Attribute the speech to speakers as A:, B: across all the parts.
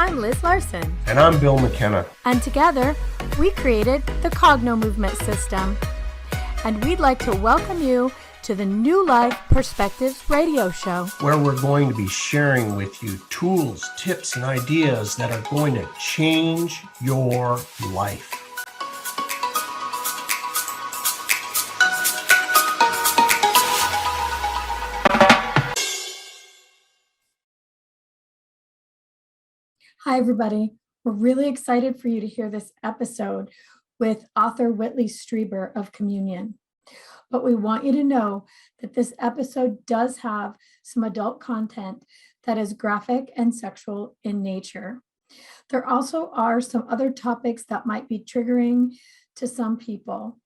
A: I'm Liz Larson.
B: And I'm Bill McKenna.
A: And together, we created the Cognomovement system. And we'd like to welcome you to the New Life Perspectives radio show,
B: where we're going to be sharing with you tools, tips, and ideas that are going to change your life.
A: Hi, everybody. We're really excited for you to hear this episode with author Whitely Strieber of Communion. But we want you to know that this episode does have some adult content that is graphic and sexual in nature. There also are some other topics that might be triggering to some people.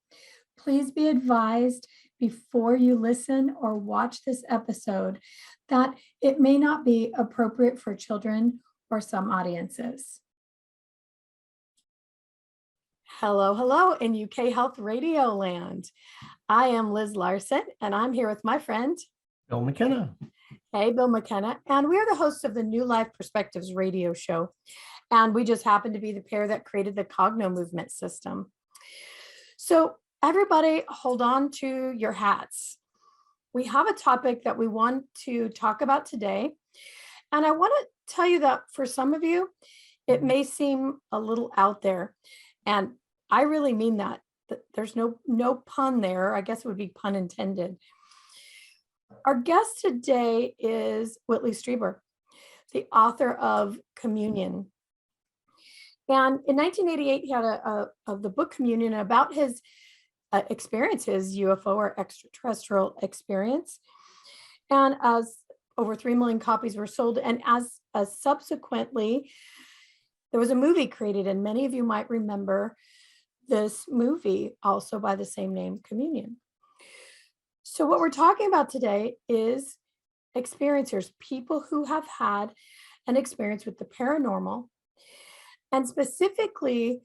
A: Please be advised before you listen or watch this episode that it may not be appropriate for children or some audiences. Hello in UK Health Radio Land. I am Liz Larson, and I'm here with my friend,
B: Bill McKenna.
A: Hey, Bill McKenna. And we are the hosts of the New Life Perspectives radio show. And we just happen to be the pair that created the Cognomovement system. So everybody hold on to your hats. We have a topic that we want to talk about today. And I want to tell you that for some of you, it may seem a little out there. And I really mean that. There's no pun there. I guess it would be pun intended. Our guest today is Whitely Strieber, the author of Communion. And in 1988, he had the book Communion about his experience, his UFO or extraterrestrial experience. And as over 3 million copies were sold, and as subsequently, there was a movie created, and many of you might remember this movie also by the same name, Communion. So what we're talking about today is experiencers, people who have had an experience with the paranormal, and specifically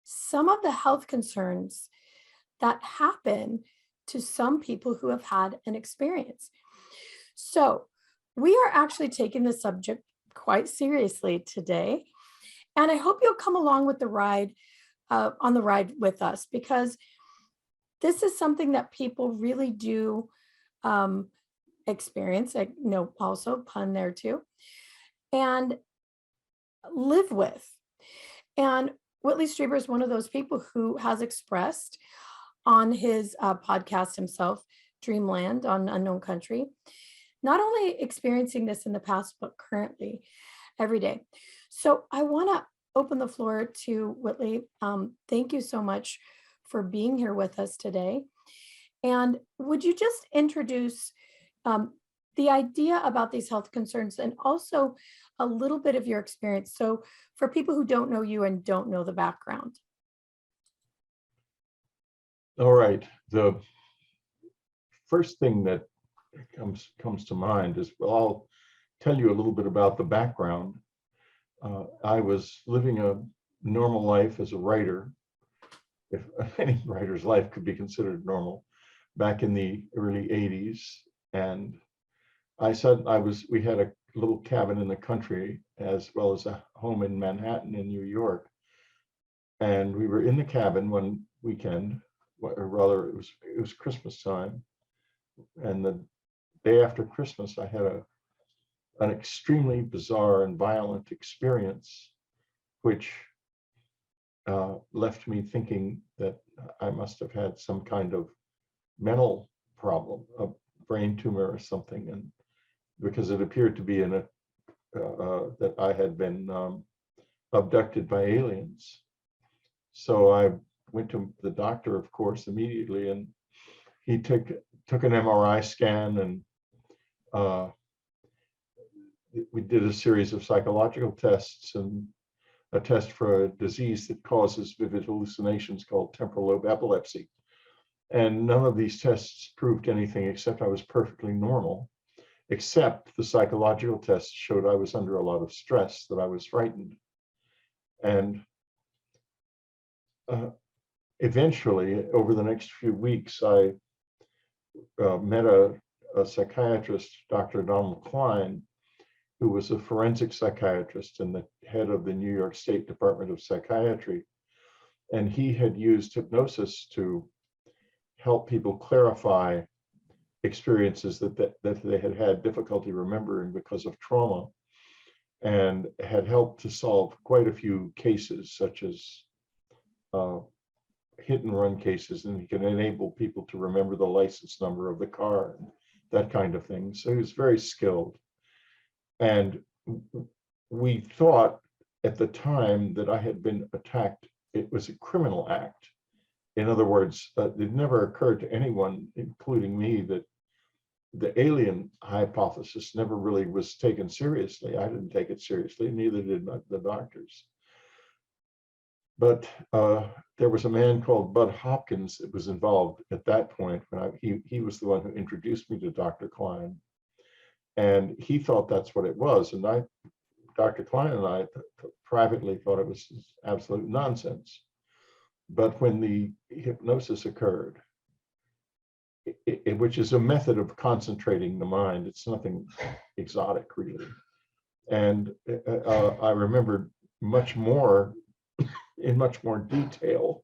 A: some of the health concerns that happen to some people who have had an experience. So we are actually taking the subject quite seriously today, and I hope you'll come along with the ride, on the ride with us, because this is something that people really do experience. I know, also pun there too, and live with. And Whitely Strieber is one of those people who has expressed on his podcast himself, Dreamland on Unknown Country, not only experiencing this in the past, but currently every day. So I want to open the floor to Whitely. Thank you so much for being here with us today. And would you just introduce the idea about these health concerns and also a little bit of your experience? So for people who don't know you and don't know the background.
C: All right. The first thing that comes to mind is, well, I'll tell you a little bit about the background. I was living a normal life as a writer, if any writer's life could be considered normal, back in the early 80s. And we had a little cabin in the country as well as a home in Manhattan in New York. And we were in the cabin one weekend, or rather it was Christmas time. And the day after Christmas, I had an extremely bizarre and violent experience, which left me thinking that I must have had some kind of mental problem, a brain tumor or something, and because it appeared to be that I had been abducted by aliens. So I went to the doctor, of course, immediately, and he took an MRI scan, and we did a series of psychological tests and a test for a disease that causes vivid hallucinations called temporal lobe epilepsy. And none of these tests proved anything except I was perfectly normal, except the psychological tests showed I was under a lot of stress, that I was frightened. And eventually, over the next few weeks, I met a psychiatrist, Dr. Donald Klein, who was a forensic psychiatrist and the head of the New York State Department of Psychiatry. And he had used hypnosis to help people clarify experiences that they had had difficulty remembering because of trauma, and had helped to solve quite a few cases, such as hit and run cases, and he can enable people to remember the license number of the car, that kind of thing. So he was very skilled. And we thought at the time that I had been attacked, it was a criminal act. In other words, it never occurred to anyone, including me, that the alien hypothesis never really was taken seriously. I didn't take it seriously, neither did the doctors. But there was a man called Bud Hopkins that was involved at that point. When he was the one who introduced me to Dr. Klein. And he thought that's what it was. And Dr. Klein and I privately thought it was absolute nonsense. But when the hypnosis occurred, which is a method of concentrating the mind, it's nothing exotic really. And I remembered much more, in much more detail.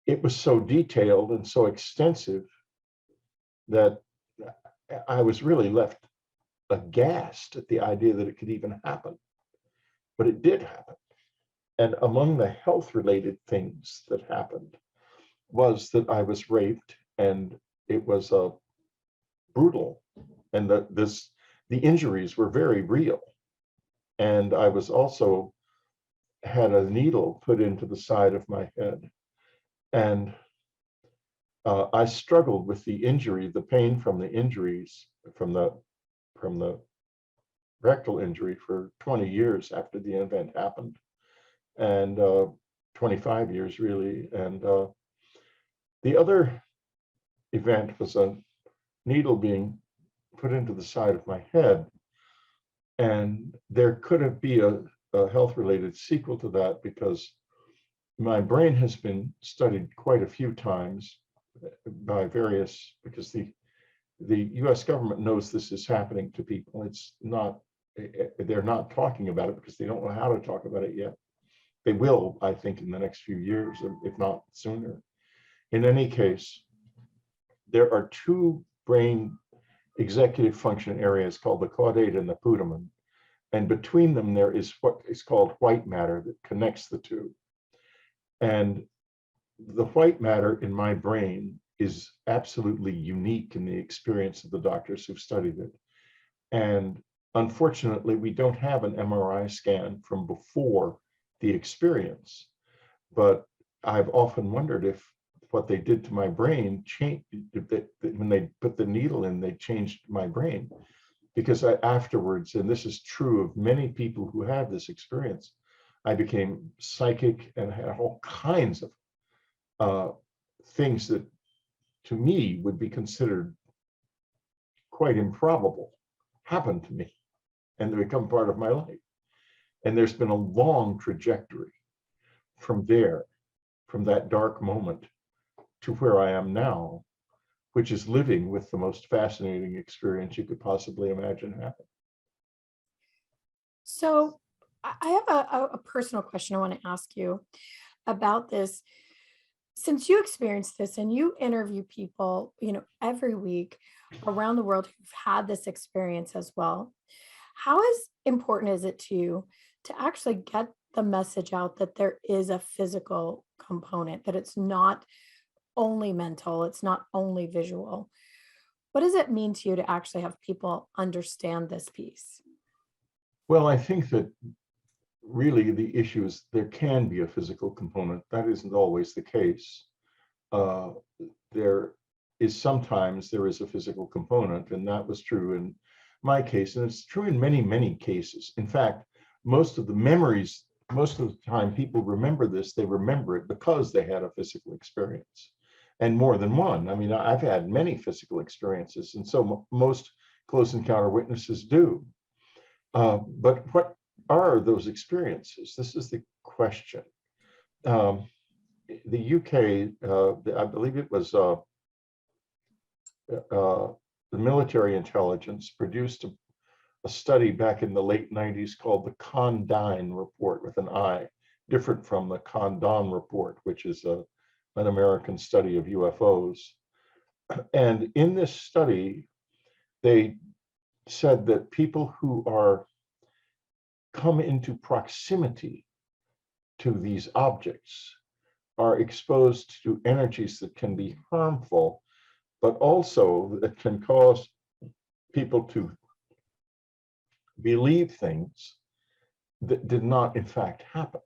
C: It was so detailed and so extensive that I was really left aghast at the idea that it could even happen. But it did happen. And among the health-related things that happened was that I was raped, and it was brutal, and the injuries were very real. And I was also had a needle put into the side of my head, and I struggled with the injury, the pain from the injuries, from the rectal injury for 20 years after the event happened, and 25 years really. And the other event was a needle being put into the side of my head, and there could have been a health-related sequel to that, because my brain has been studied quite a few times by various, because the US government knows this is happening to people. It's not, they're not talking about it because they don't know how to talk about it yet. They will, I think, in the next few years, if not sooner. In any case, there are two brain executive function areas called the caudate and the putamen. And between them, there is what is called white matter that connects the two. And the white matter in my brain is absolutely unique in the experience of the doctors who've studied it. And unfortunately, we don't have an MRI scan from before the experience. But I've often wondered if what they did to my brain changed, when they put the needle in, they changed my brain. Because afterwards, and this is true of many people who have this experience, I became psychic and had all kinds of things that to me would be considered quite improbable happen to me, and they become part of my life. And there's been a long trajectory from there, from that dark moment to where I am now, which is living with the most fascinating experience you could possibly imagine happen.
A: So I have a personal question I want to ask you about this. Since you experienced this and you interview people, every week around the world who've had this experience as well, how important is it to you to actually get the message out that there is a physical component, that it's not only mental, it's not only visual? What does it mean to you to actually have people understand this piece?
C: Well, I think that really the issue is there can be a physical component. That isn't always the case. Sometimes there is a physical component, and that was true in my case, and it's true in many, many cases. In fact, most of the time people remember this, they remember it because they had a physical experience, and more than one. I mean, I've had many physical experiences, and so most close encounter witnesses do. But what are those experiences? This is the question. The UK, I believe it was the military intelligence, produced a a study back in the late 90s called the Condine Report with an I, different from the Condon Report, which is an American study of UFOs. And in this study, they said that people who come into proximity to these objects are exposed to energies that can be harmful, but also that can cause people to believe things that did not in fact happen.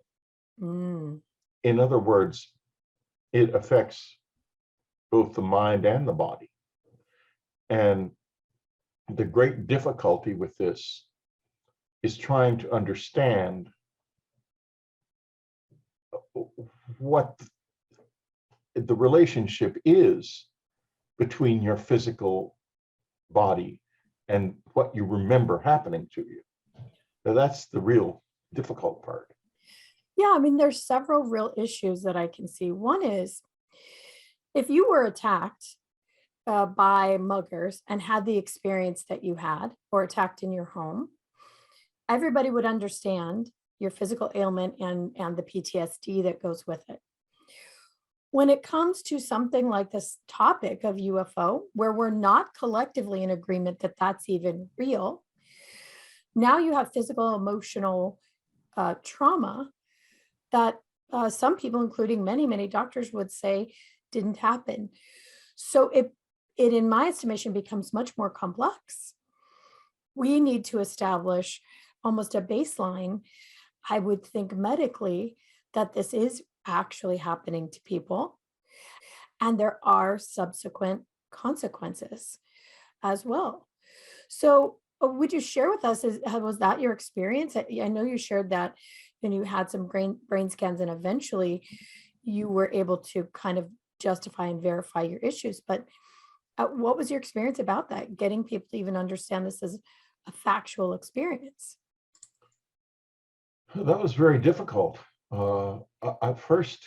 C: In other words, it affects both the mind and the body. And the great difficulty with this is trying to understand what the relationship is between your physical body and what you remember happening to you. Now, that's the real difficult part.
A: Yeah, I mean, there's several real issues that I can see. One is if you were attacked by muggers and had the experience that you had, or attacked in your home, everybody would understand your physical ailment and the PTSD that goes with it. When it comes to something like this topic of UFO, where we're not collectively in agreement that that's even real, now you have physical, emotional trauma that some people, including many doctors, would say didn't happen. So it, in my estimation, becomes much more complex. We need to establish almost a baseline, I would think medically, that this is actually happening to people. And there are subsequent consequences as well. So would you share with us, was that your experience? I know you shared that when you had some brain scans and eventually you were able to kind of justify and verify your issues. But what was your experience about that, getting people to even understand this as a factual experience?
C: That was very difficult. At first,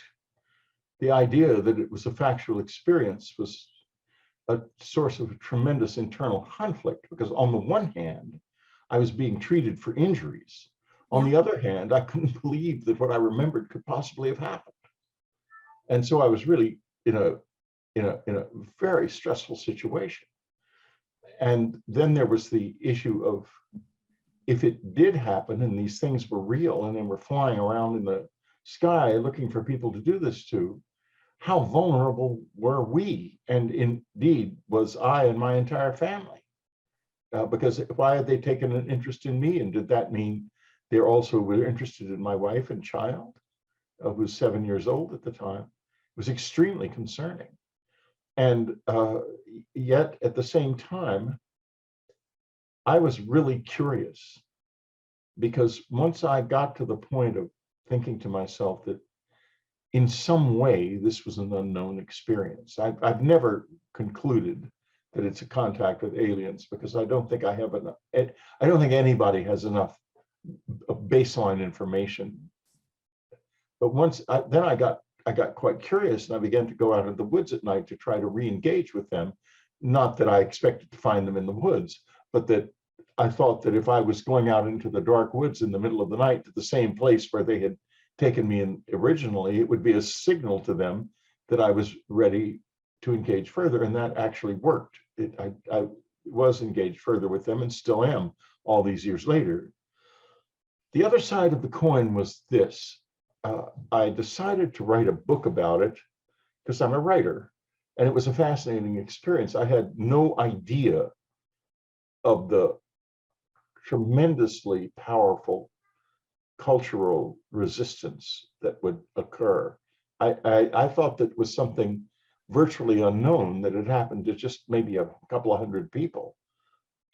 C: the idea that it was a factual experience was a source of tremendous internal conflict, because on the one hand, I was being treated for injuries. On the other hand, I couldn't believe that what I remembered could possibly have happened. And so I was really in a very stressful situation. And then there was the issue of, if it did happen and these things were real and they were flying around in the sky looking for people to do this to, how vulnerable were we? And indeed, was I and my entire family? Because why had they taken an interest in me? And did that mean they also were interested in my wife and child, who was 7 years old at the time? It was extremely concerning. And yet at the same time, I was really curious, because once I got to the point of thinking to myself that in some way this was an unknown experience, I've never concluded that it's a contact with aliens, because I don't think I have enough. I don't think anybody has enough baseline information. But once then I got quite curious, and I began to go out in the woods at night to try to re-engage with them. Not that I expected to find them in the woods, but that I thought that if I was going out into the dark woods in the middle of the night to the same place where they had taken me in originally, it would be a signal to them that I was ready to engage further. And that actually worked. I was engaged further with them, and still am all these years later. The other side of the coin was this. I decided to write a book about it because I'm a writer, and it was a fascinating experience. I had no idea of the tremendously powerful cultural resistance that would occur. I thought that was something virtually unknown that had happened to just maybe a couple of hundred people.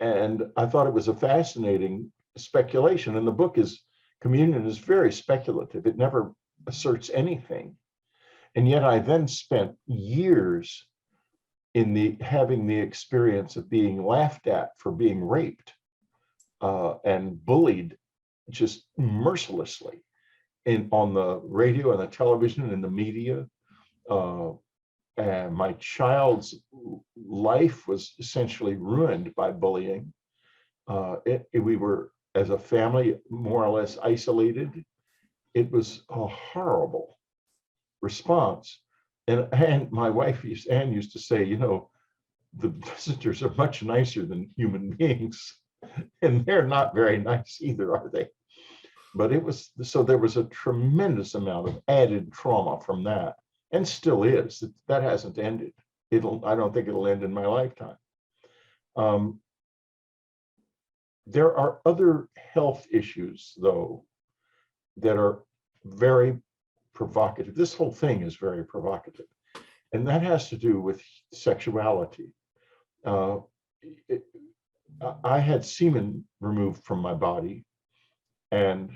C: And I thought it was a fascinating speculation. And the book Communion is very speculative. It never asserts anything. And yet I then spent years in having the experience of being laughed at for being raped and bullied just mercilessly on the radio and the television and the media. And my child's life was essentially ruined by bullying. We were, as a family, more or less isolated. It was a horrible response. And my wife Anne used to say, you know, the visitors are much nicer than human beings, and they're not very nice either, are they? But it was, so there was a tremendous amount of added trauma from that, and still is. That hasn't ended. I don't think it'll end in my lifetime. There are other health issues, though, that are very provocative. This whole thing is very provocative, and that has to do with sexuality. I had semen removed from my body, and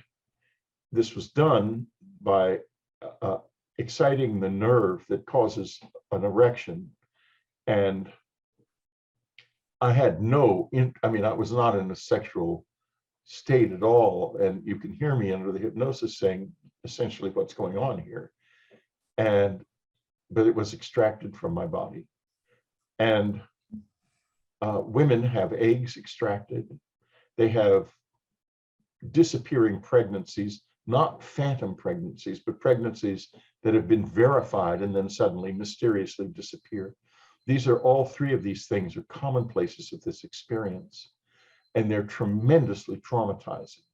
C: this was done by exciting the nerve that causes an erection. And I had I was not in a sexual state at all. And you can hear me under the hypnosis saying essentially what's going on here. But it was extracted from my body. And women have eggs extracted. They have disappearing pregnancies, not phantom pregnancies, but pregnancies that have been verified and then suddenly mysteriously disappear. All three of these things are commonplaces of this experience, and they're tremendously traumatizing,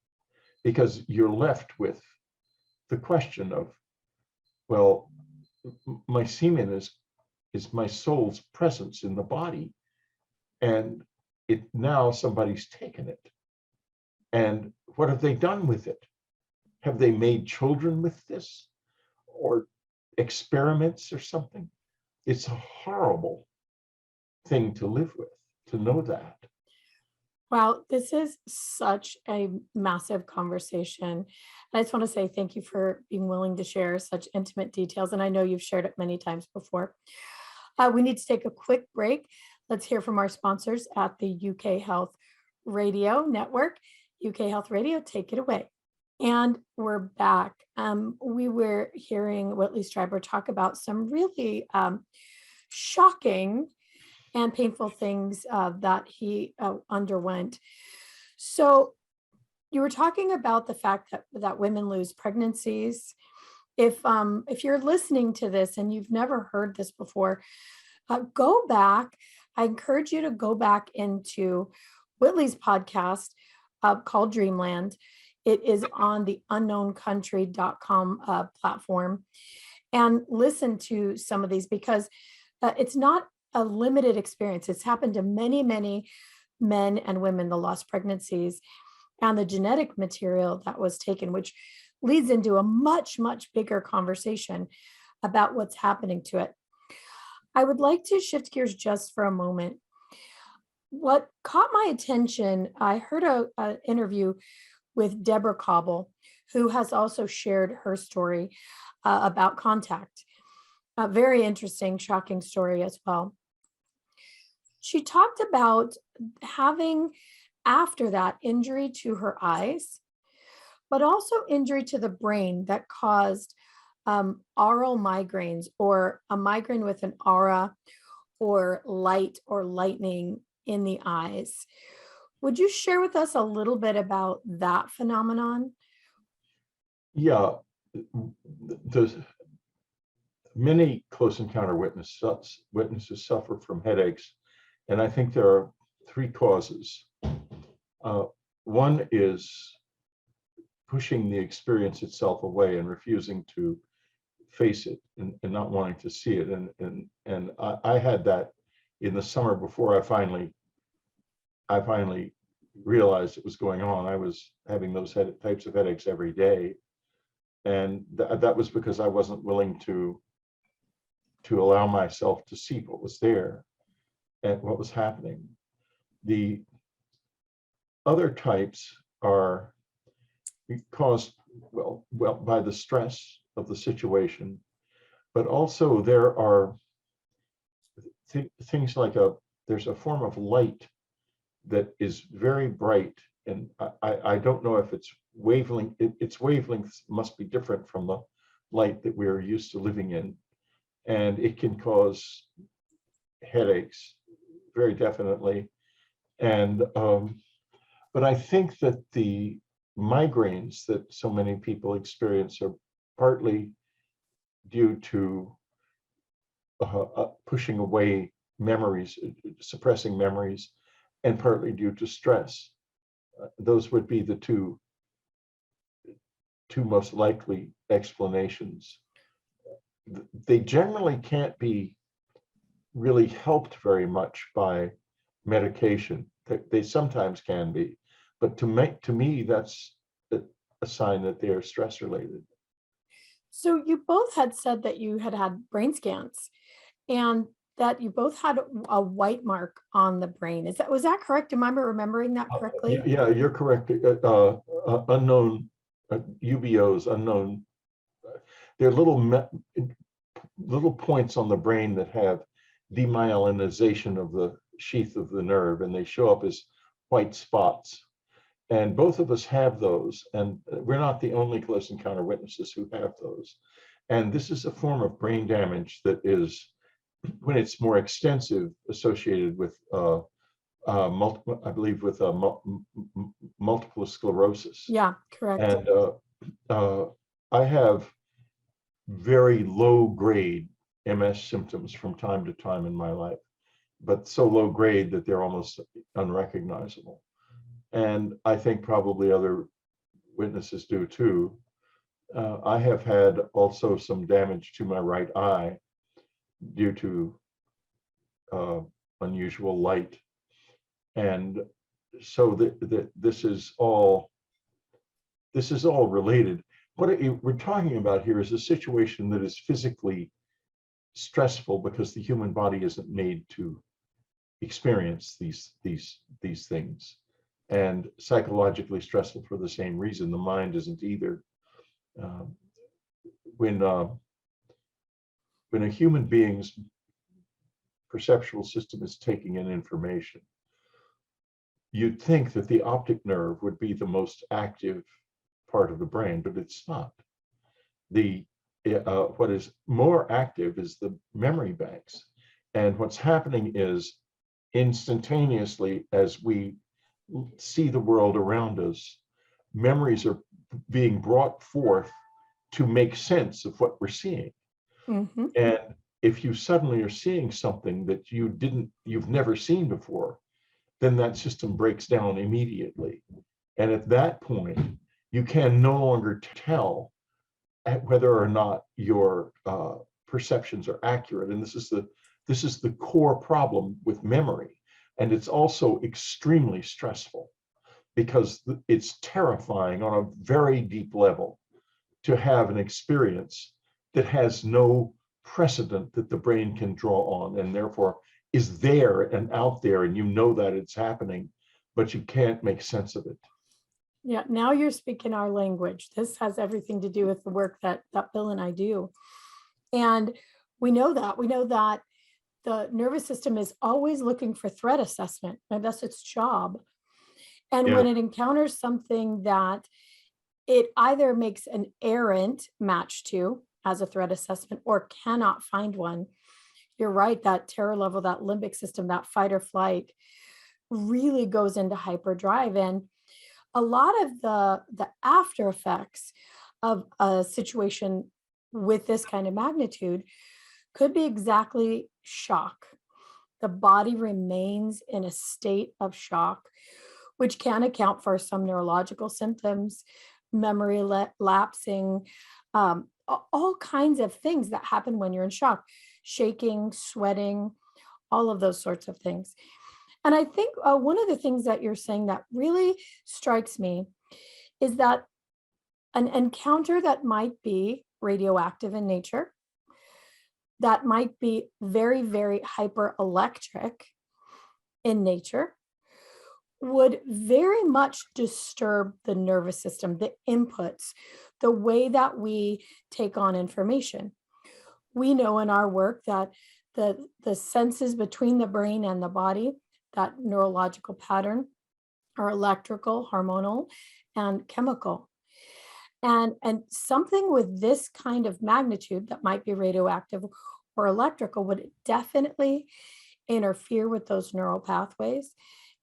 C: because you're left with the question of, well, my semen is my soul's presence in the body, and now somebody's taken it. And what have they done with it? Have they made children with this, or experiments or something? It's a horrible thing to live with, to know that.
A: Wow, this is such a massive conversation. I just want to say thank you for being willing to share such intimate details. And I know you've shared it many times before. We need to take a quick break. Let's hear from our sponsors at the UK Health Radio Network. UK Health Radio, take it away. And we're back. We were hearing Whitely Strieber talk about some really shocking and painful things that he underwent. So you were talking about the fact that women lose pregnancies. If you're listening to this and you've never heard this before, go back. I encourage you to go back into Whitley's podcast called Dreamland. It is on the unknowncountry.com platform, and listen to some of these, because it's not a limited experience. It's happened to many, many men and women, the lost pregnancies and the genetic material that was taken, which leads into a much, much bigger conversation about what's happening to it. I would like to shift gears just for a moment. What caught my attention, I heard an interview with Deborah Cobble, who has also shared her story about contact. A very interesting, shocking story as well. She talked about having, after that, injury to her eyes, but also injury to the brain that caused aural migraines, or a migraine with an aura or light or lightning in the eyes. Would you share with us a little bit about that phenomenon?
C: Yeah, there's many close encounter witnesses suffer from headaches, and I think there are three causes. One is pushing the experience itself away and refusing to face it, and not wanting to see it. And I had that in the summer before I finally realized it was going on. I was having those types of headaches every day, and that was because I wasn't willing to allow myself to see what was there and what was happening. The other types are caused, well by the stress of the situation, but also there are things like there's a form of light that is very bright, and I don't know if its wavelength, its wavelengths must be different from the light that we're used to living in, and it can cause headaches very definitely. And But I think that the migraines that so many people experience are partly due to pushing away memories, suppressing memories, and partly due to stress. Those would be the two most likely explanations. They generally can't be really helped very much by medication. They sometimes can be, but to me, that's a sign that they are stress related.
A: So you both had said that you had had brain scans and that you both had a white mark on the brain. Was that correct? Am I remembering that correctly?
C: Yeah, you're correct. Unknown UBOs, unknown. They're little points on the brain that have demyelinization of the sheath of the nerve, and they show up as white spots. And both of us have those, and we're not the only close encounter witnesses who have those. And this is a form of brain damage that is, when it's more extensive, associated with multiple, I believe, with multiple sclerosis.
A: Yeah, correct.
C: And I have very low grade MS symptoms from time to time in my life, but so low grade that they're almost unrecognizable. And I think probably other witnesses do too. I have had also some damage to my right eye due to unusual light. And so this is all related. What we're talking about here is a situation that is physically stressful because the human body isn't made to experience these things, and psychologically stressful for the same reason. The mind isn't either. When a human being's perceptual system is taking in information, you'd think that the optic nerve would be the most active part of the brain, but it's not. What is more active is the memory banks. And what's happening is, instantaneously, as we see the world around us, memories are being brought forth to make sense of what we're seeing.
A: Mm-hmm.
C: And if you suddenly are seeing something that you've never seen before, then that system breaks down immediately. And at that point, you can no longer tell whether or not your perceptions are accurate. And this is the core problem with memory. And it's also extremely stressful because it's terrifying on a very deep level to have an experience that has no precedent that the brain can draw on, and therefore is there and out there, and you know that it's happening, but you can't make sense of it.
A: Yeah, now you're speaking our language. This has everything to do with the work that Bill and I do. And we know that the nervous system is always looking for threat assessment, and that's its job. And when it encounters something that it either makes an errant match to as a threat assessment or cannot find one, you're right, that terror level, that limbic system, that fight or flight really goes into hyperdrive. And a lot of the after effects of a situation with this kind of magnitude could be exactly shock. The body remains in a state of shock, which can account for some neurological symptoms, memory lapsing, all kinds of things that happen when you're in shock, shaking, sweating, all of those sorts of things. And I think one of the things that you're saying that really strikes me is that an encounter that might be radioactive in nature, that might be very, very hyperelectric in nature, would very much disturb the nervous system, the inputs, the way that we take on information. We know in our work that the senses between the brain and the body, that neurological pattern, are electrical, hormonal, and chemical. And something with this kind of magnitude that might be radioactive or electrical would definitely interfere with those neural pathways,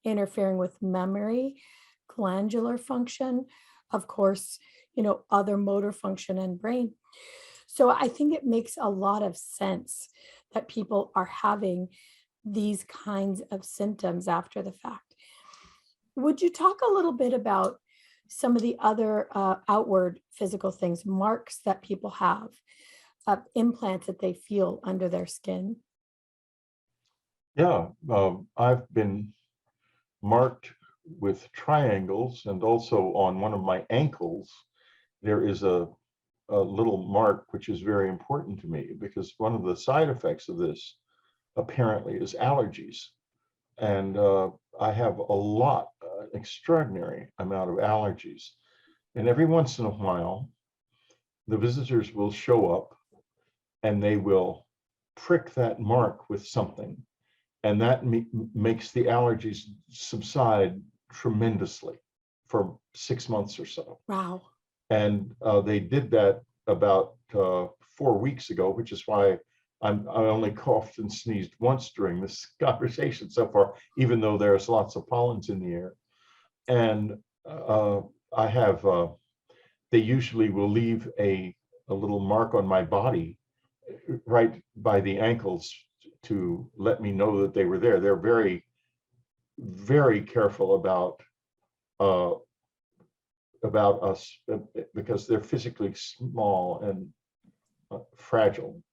A: interfering with memory, glandular function, of course, other motor function and brain. So I think it makes a lot of sense that people are having these kinds of symptoms after the fact. Would you talk a little bit about some of the other outward physical things, marks that people have, implants that they feel under their skin?
C: Yeah, I've been marked with triangles, and also on one of my ankles, there is a little mark, which is very important to me because one of the side effects of this apparently is allergies. And I have a lot, extraordinary amount of allergies. And every once in a while, the visitors will show up and they will prick that mark with something. And that makes the allergies subside tremendously for 6 months or so.
A: Wow.
C: And they did that about 4 weeks ago, which is why I only coughed and sneezed once during this conversation so far, even though there's lots of pollens in the air. And I have, they usually will leave a little mark on my body right by the ankles to let me know that they were there. They're very, very careful about us because they're physically small and fragile.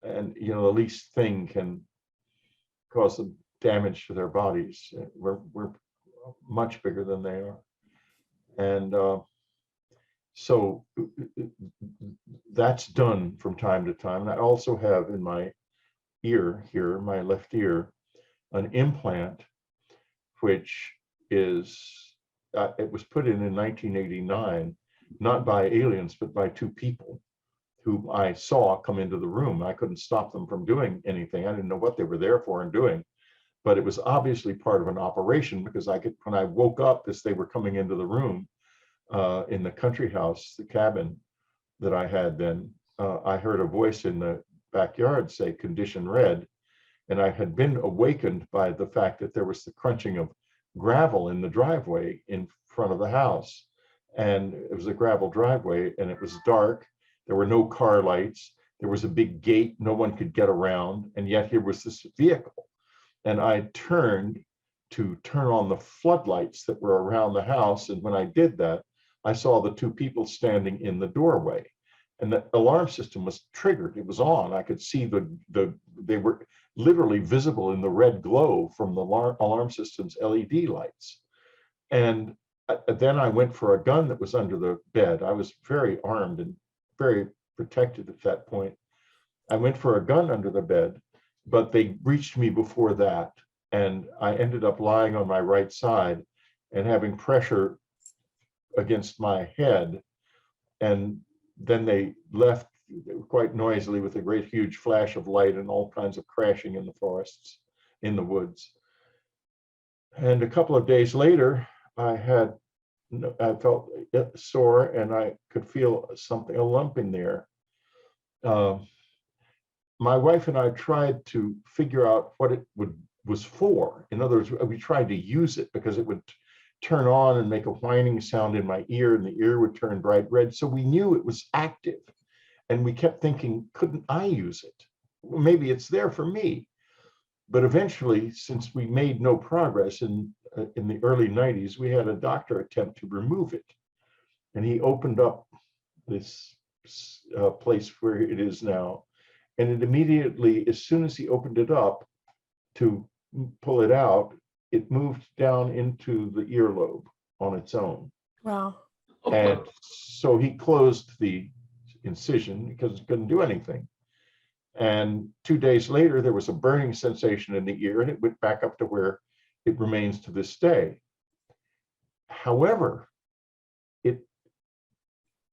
C: And the least thing can cause them damage to their bodies. We're much bigger than they are. And so that's done from time to time. And I also have in my ear here, my left ear, an implant, which is, it was put in 1989, not by aliens, but by two people who I saw come into the room. I couldn't stop them from doing anything. I didn't know what they were there for and doing, but it was obviously part of an operation because when I woke up as they were coming into the room in the country house, the cabin that I had then, I heard a voice in the backyard say condition red. And I had been awakened by the fact that there was the crunching of gravel in the driveway in front of the house. And it was a gravel driveway and it was dark. There were no car lights. There was a big gate. No one could get around. And yet here was this vehicle. And I turned to turn on the floodlights that were around the house. And when I did that, I saw the two people standing in the doorway. And the alarm system was triggered. It was on. I could see they were literally visible in the red glow from the alarm system's LED lights. And then I went for a gun that was under the bed. I was very armed and very protected at that point. I went for a gun under the bed, but they reached me before that. And I ended up lying on my right side and having pressure against my head. And then they left quite noisily with a great huge flash of light and all kinds of crashing in the forests, in the woods. And a couple of days later, I felt sore and I could feel something, a lump in there. My wife and I tried to figure out what it was for. In other words, we tried to use it because it would turn on and make a whining sound in my ear and the ear would turn bright red. So we knew it was active and we kept thinking, couldn't I use it? Well, maybe it's there for me. But eventually, since we made no progress in the early 90s, we had a doctor attempt to remove it. And he opened up this place where it is now. And it immediately, as soon as he opened it up to pull it out, it moved down into the earlobe on its own.
A: Wow.
C: And so he closed the incision because it couldn't do anything. And 2 days later, there was a burning sensation in the ear and it went back up to where it remains to this day. However,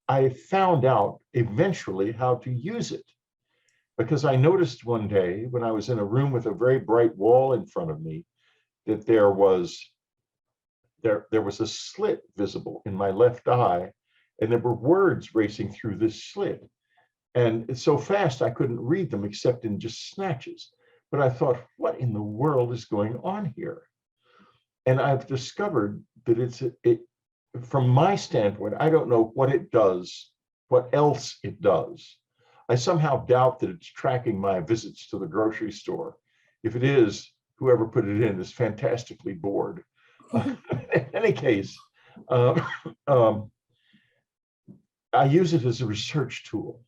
C: I found out eventually how to use it because I noticed one day when I was in a room with a very bright wall in front of me that there was a slit visible in my left eye, and there were words racing through this slit. And it's so fast I couldn't read them except in just snatches. But I thought, what in the world is going on here? And I've discovered that from my standpoint, I don't know what it does, what else it does. I somehow doubt that it's tracking my visits to the grocery store. If it is, whoever put it in is fantastically bored. In any case, I use it as a research tool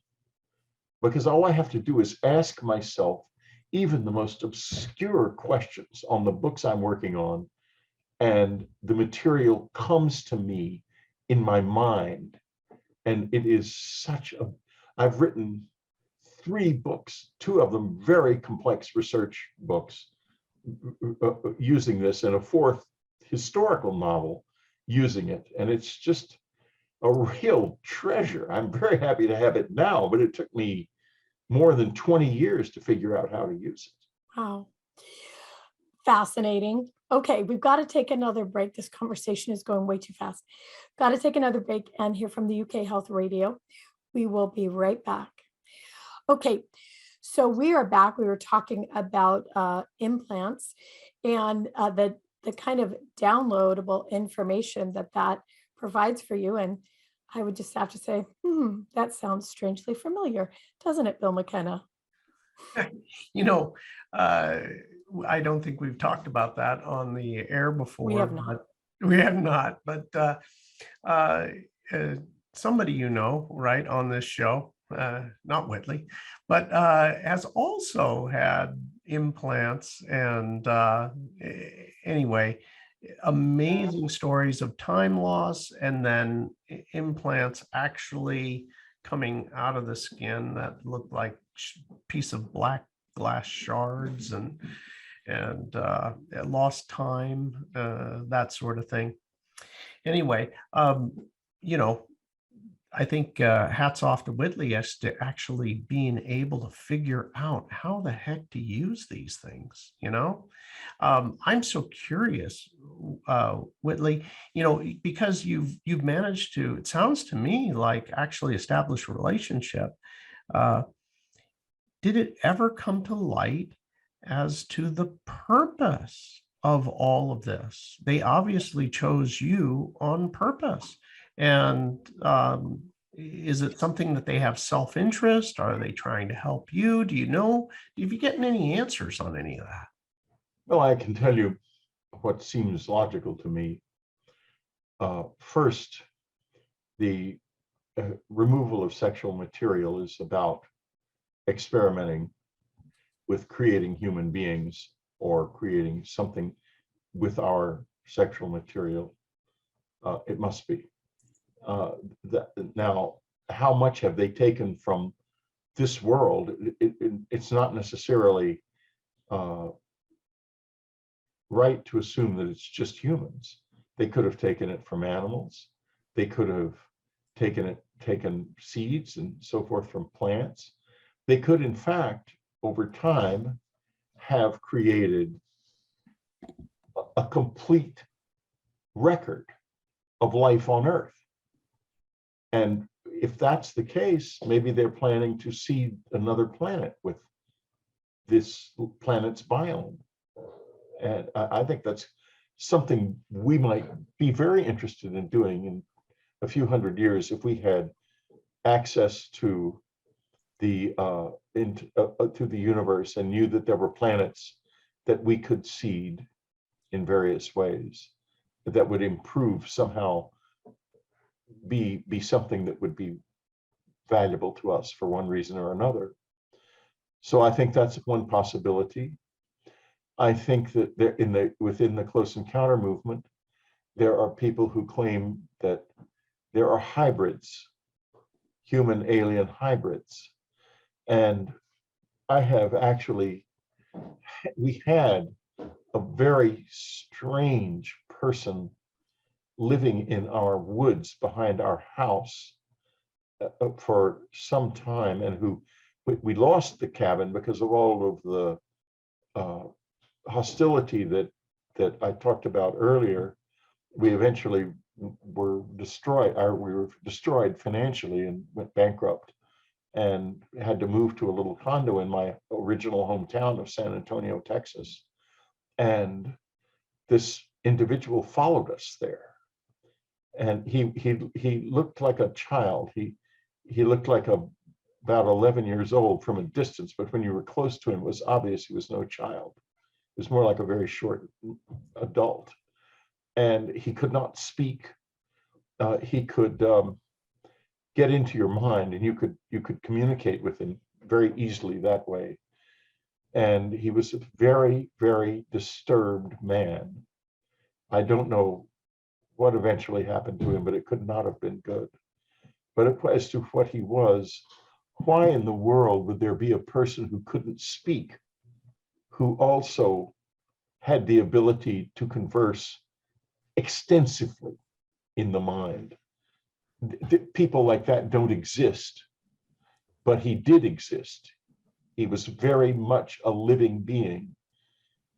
C: because all I have to do is ask myself even the most obscure questions on the books I'm working on, and the material comes to me in my mind. And it is I've written 3 books, 2 of them very complex research books using this, and a 4th historical novel using it. And it's just a real treasure. I'm very happy to have it now, but it took me more than 20 years to figure out how to use it.
A: Wow. Fascinating. Okay, we've got to take another break. This conversation is going way too fast. Got to take another break and hear from the UK Health Radio. We will be right back. Okay, so we are back. We were talking about implants and the kind of downloadable information that provides for you. And I would just have to say, that sounds strangely familiar, doesn't it, Bill McKenna?
B: You know, I don't think we've talked about that on the air before.
A: We have not.
B: We have not, but somebody right, on this show, not Whitley, but has also had implants, and anyway, amazing stories of time loss, and then implants actually coming out of the skin that looked like piece of black glass shards, and lost time, that sort of thing. Anyway, I think hats off to Whitley as to actually being able to figure out how the heck to use these things. I'm so curious, Whitley, because you've managed to, it sounds to me like, actually establish a relationship. Did it ever come to light as to the purpose of all of this? They obviously chose you on purpose. And is it something that they have self-interest? Are they trying to help you? Do you know? Have you gotten any answers on any of that?
C: Well, I can tell you what seems logical to me. First, the removal of sexual material is about experimenting with creating human beings or creating something with our sexual material. It must be. Now, how much have they taken from this world? It's not necessarily right to assume that it's just humans. They could have taken it from animals. They could have taken seeds and so forth from plants. They could, in fact, over time, have created a complete record of life on Earth. And if that's the case, maybe they're planning to seed another planet with this planet's biome. And I think that's something we might be very interested in doing in a few hundred years if we had access to the to the universe and knew that there were planets that we could seed in various ways that would improve somehow, be something that would be valuable to us for one reason or another. So I think that's one possibility. I think that within the close encounter movement, there are people who claim that there are hybrids, human alien hybrids. And I have actually, we had a very strange person living in our woods behind our house for some time, and who we lost the cabin because of all of the hostility that I talked about earlier. We eventually were destroyed, we were destroyed financially and went bankrupt, and had to move to a little condo in my original hometown of San Antonio, Texas. And this individual followed us there. And he looked like a child. He looked like about 11 years old from a distance, but when you were close to him, it was obvious he was no child. It was more like a very short adult. And he could not speak. He could get into your mind, and you could communicate with him very easily that way. And he was a very, very disturbed man. I don't know what eventually happened to him, but it could not have been good. But as to what he was, why in the world would there be a person who couldn't speak, who also had the ability to converse extensively in the mind? People like that don't exist, but he did exist. He was very much a living being.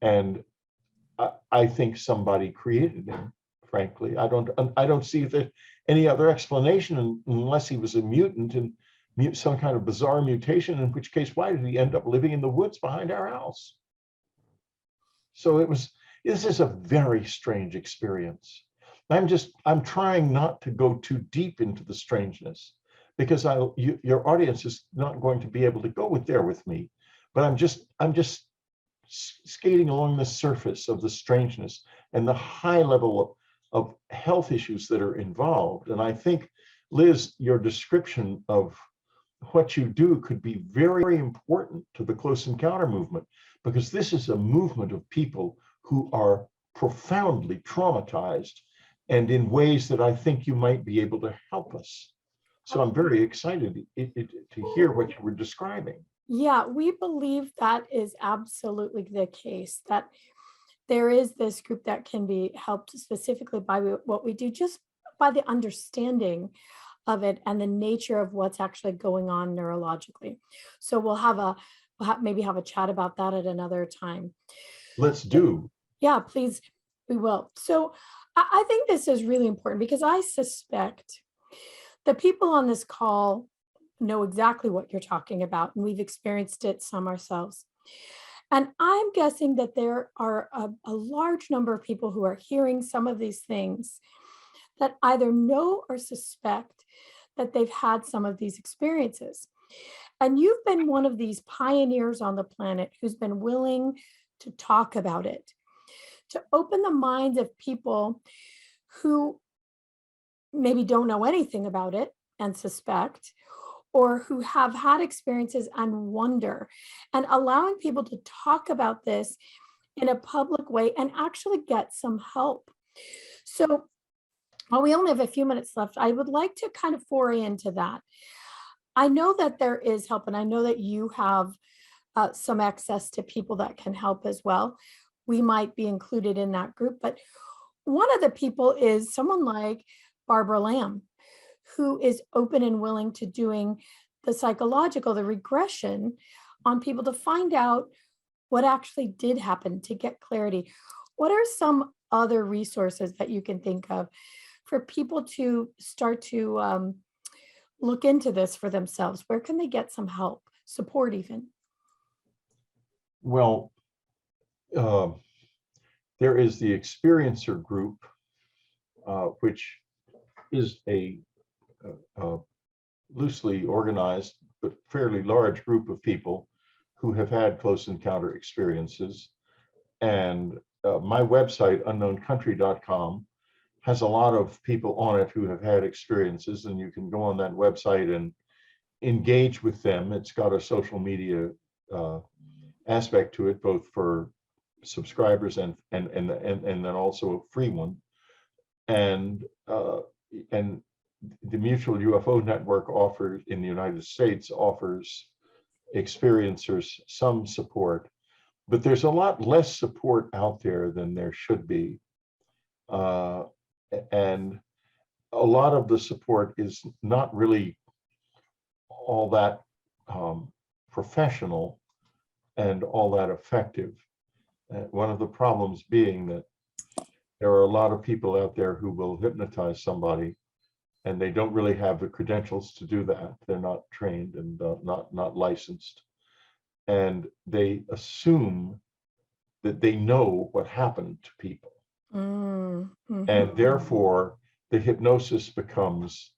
C: And I think somebody created him, frankly. I don't see that any other explanation unless he was a mutant and some kind of bizarre mutation, in which case, why did he end up living in the woods behind our house? So this is a very strange experience. I'm trying not to go too deep into the strangeness, because your audience is not going to be able to go there with me, but I'm just skating along the surface of the strangeness and the high level of health issues that are involved. And I think, Liz, your description of what you do could be very, very important to the close encounter movement, because this is a movement of people who are profoundly traumatized, and in ways that I think you might be able to help us. So I'm very excited to hear what you were describing.
A: Yeah, we believe that is absolutely the case, that there is this group that can be helped specifically by what we do, just by the understanding of it and the nature of what's actually going on neurologically. So we'll maybe have a chat about that at another time.
C: Let's do.
A: Yeah, please, we will. So I think this is really important, because I suspect the people on this call know exactly what you're talking about, and we've experienced it some ourselves. And I'm guessing that there are a large number of people who are hearing some of these things that either know or suspect that they've had some of these experiences. And you've been one of these pioneers on the planet who's been willing to talk about it, to open the minds of people who maybe don't know anything about it and suspect, or who have had experiences and wonder, and allowing people to talk about this in a public way and actually get some help. So while we only have a few minutes left, I would like to kind of foray into that. I know that there is help, and I know that you have some access to people that can help as well. We might be included in that group, but one of the people is someone like Barbara Lamb, who is open and willing to doing the psychological, the regression on people to find out what actually did happen, to get clarity. What are some other resources that you can think of for people to start to look into this for themselves? Where can they get some help, support even?
C: Well, there is the experiencer group, which is a loosely organized but fairly large group of people who have had close encounter experiences. And my website, unknowncountry.com, has a lot of people on it who have had experiences, and you can go on that website and engage with them. It's got a social media aspect to it, both for subscribers and then also a free one. And the Mutual UFO Network offers, in the United States, offers experiencers some support, but there's a lot less support out there than there should be. And a lot of the support is not really all that professional and all that effective. One of the problems being that there are a lot of people out there who will hypnotize somebody, and they don't really have the credentials to do that. They're not trained and not licensed. And they assume that they know what happened to people.
A: Mm-hmm.
C: And therefore the hypnosis becomes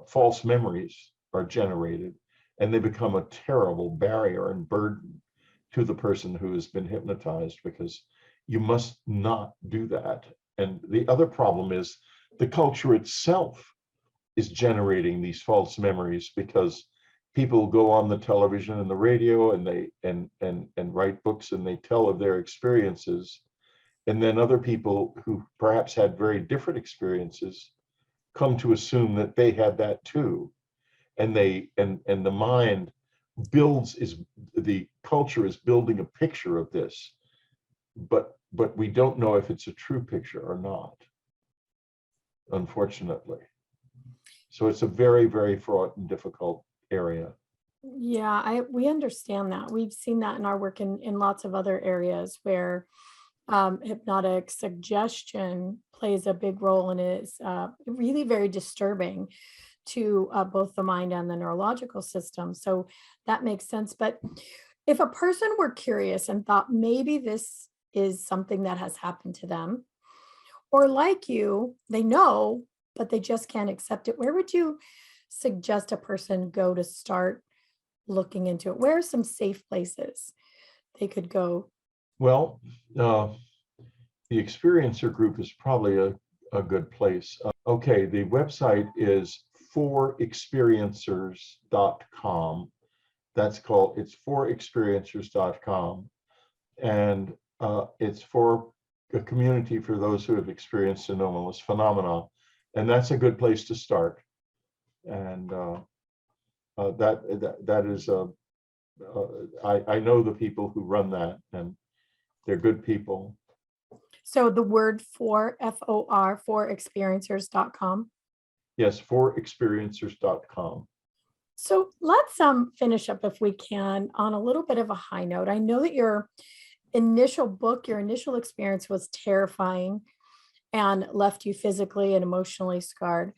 C: false memories are generated, and they become a terrible barrier and burden to the person who has been hypnotized, because you must not do that. And the other problem is the culture itself is generating these false memories, because people go on the television and the radio and they and write books and they tell of their experiences, and then other people who perhaps had very different experiences come to assume that they had that too, and the mind the culture is building a picture of this, but we don't know if it's a true picture or not, unfortunately. So it's a very, very fraught and difficult area.
A: Yeah, we understand that. We've seen that in our work in lots of other areas where hypnotic suggestion plays a big role, and is really very disturbing to both the mind and the neurological system. So that makes sense. But if a person were curious and thought maybe this is something that has happened to them, or like you, they know, but they just can't accept it, where would you suggest a person go to start looking into it? Where are some safe places they could go?
C: Well, the experiencer group is probably a good place. Okay, the website is forexperiencers.com. It's forexperiencers.com. And it's for a community for those who have experienced anomalous phenomena. And that's a good place to start. And that is, I know the people who run that, and they're good people.
A: So the word for, FOR, forexperiencers.com.
C: Yes, forexperiencers.com.
A: So let's finish up, if we can, on a little bit of a high note. I know that your initial book, your initial experience was terrifying and left you physically and emotionally scarred.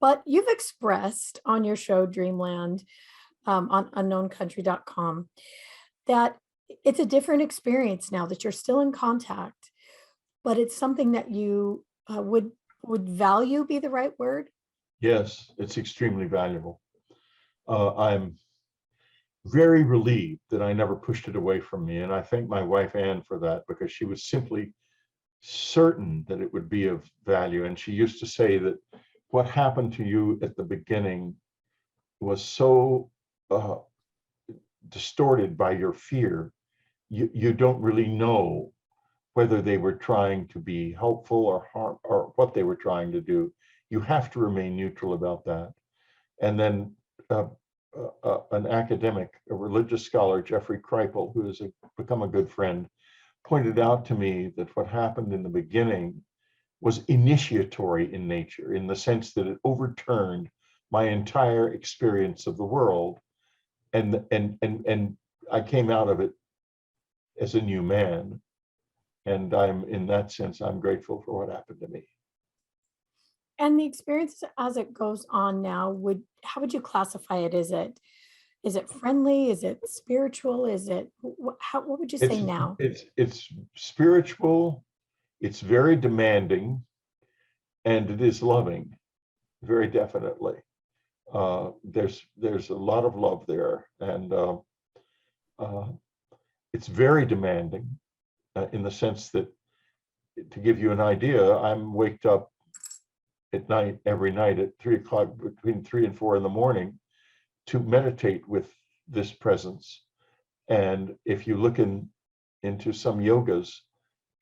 A: But you've expressed on your show, Dreamland, on unknowncountry.com, that it's a different experience now, that you're still in contact, but it's something that you would value be the right word?
C: Yes, it's extremely valuable. I'm very relieved that I never pushed it away from me. And I thank my wife, Anne, for that, because she was simply certain that it would be of value. And she used to say that what happened to you at the beginning was so distorted by your fear, you don't really know whether they were trying to be helpful or harm, or what they were trying to do. You have to remain neutral about that. And then an academic, a religious scholar, Jeffrey Kripal, who has become a good friend, pointed out to me that what happened in the beginning was initiatory in nature, in the sense that it overturned my entire experience of the world. And I came out of it as a new man. And in that sense, I'm grateful for what happened to me.
A: And the experience as it goes on now, how would you classify it? Is it friendly? Is it spiritual? Is it, what would you say now?
C: It's spiritual, it's very demanding, and it is loving, very definitely. There's a lot of love there, and it's very demanding in the sense that, to give you an idea, I'm waked up at night, every night at 3 o'clock, between 3 and 4 in the morning, to meditate with this presence. And if you look into some yogas,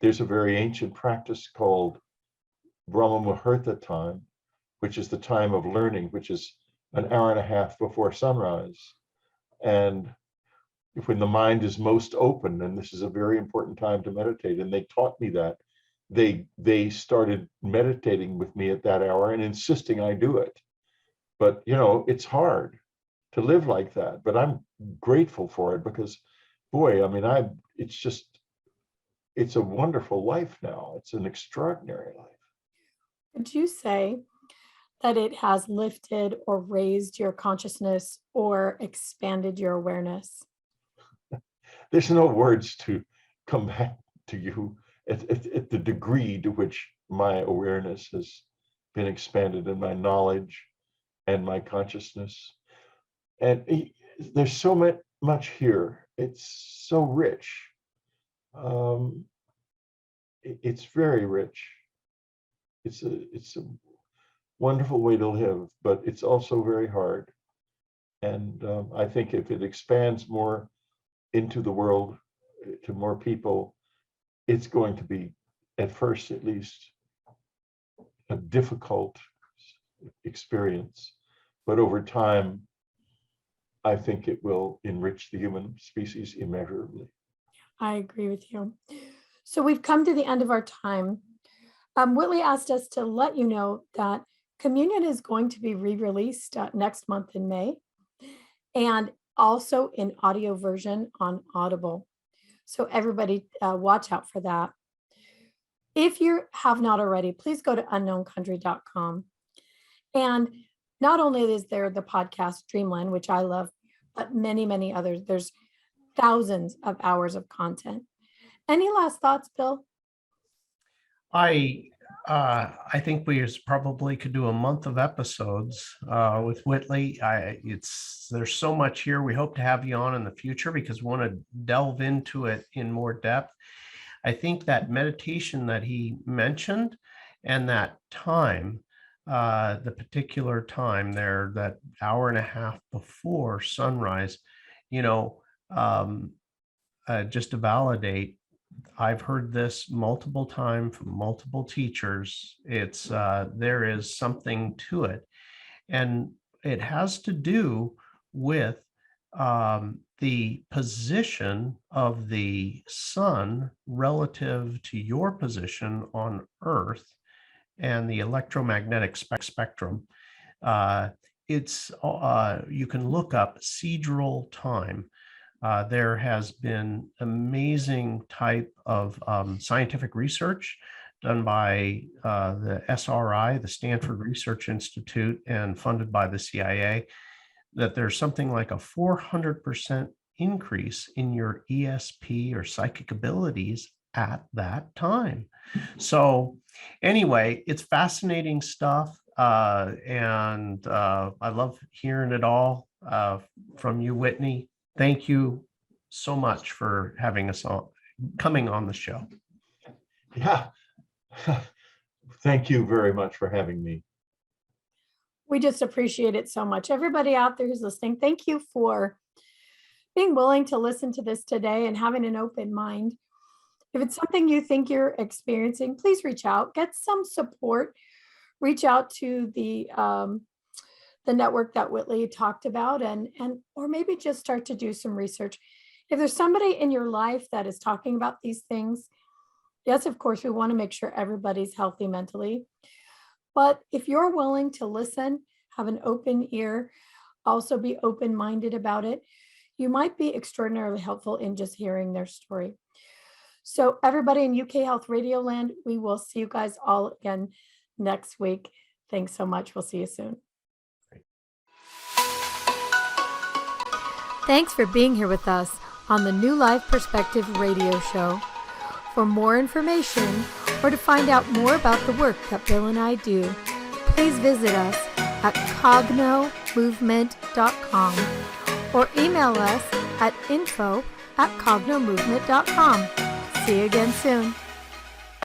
C: there's a very ancient practice called Brahma Muhurta time, which is the time of learning, which is an hour and a half before sunrise. And when the mind is most open, and this is a very important time to meditate, and they taught me that. They started meditating with me at that hour and insisting I do it. But it's hard to live like that, but I'm grateful for it, because boy, I mean, it's a wonderful life now. It's an extraordinary life.
A: Would you say that it has lifted or raised your consciousness or expanded your awareness?
C: There's no words to come back to you at the degree to which my awareness has been expanded, and my knowledge and my consciousness. And there's so much here. It's so rich. It's very rich. It's a wonderful way to live, but it's also very hard. And I think if it expands more into the world, to more people, it's going to be, at first at least, a difficult experience. But over time, I think it will enrich the human species immeasurably.
A: I agree with you. So we've come to the end of our time. Whitley asked us to let you know that Communion is going to be re-released next month in May, and also in audio version on Audible. So everybody watch out for that. If you have not already, please go to unknowncountry.com. And not only is there the podcast Dreamland, which I love, but many, many others. There's thousands of hours of content. Any last thoughts, Bill?
B: I think we probably could do a month of episodes with Whitley. There's so much here. We hope to have you on in the future because we want to delve into it in more depth. I think that meditation that he mentioned and that time, the particular time there, that hour and a half before sunrise, just to validate, I've heard this multiple times from multiple teachers. It's there is something to it, and it has to do with the position of the sun relative to your position on Earth and the electromagnetic spectrum. You can look up sidereal time. There has been amazing type of scientific research done by the SRI, the Stanford Research Institute, and funded by the CIA, that there's something like a 400% increase in your ESP or psychic abilities at that time. So anyway, it's fascinating stuff. And I love hearing it all from you, Whitney. Thank you so much for having us on, coming on the show.
C: Yeah. Thank you very much for having me.
A: We just appreciate it so much. Everybody out there who's listening, thank you for being willing to listen to this today and having an open mind. If it's something you think you're experiencing, please reach out, get some support, reach out to the network that Whitley talked about, or maybe just start to do some research. If there's somebody in your life that is talking about these things, yes, of course, we want to make sure everybody's healthy mentally. But if you're willing to listen, have an open ear, also be open-minded about it, you might be extraordinarily helpful in just hearing their story. So everybody in UK Health Radio Land, we will see you guys all again next week. Thanks so much. We'll see you soon. Thanks for being here with us on the New Life Perspective radio show. For more information or to find out more about the work that Bill and I do, please visit us at cognomovement.com or email us at info@cognomovement.com. See you again soon.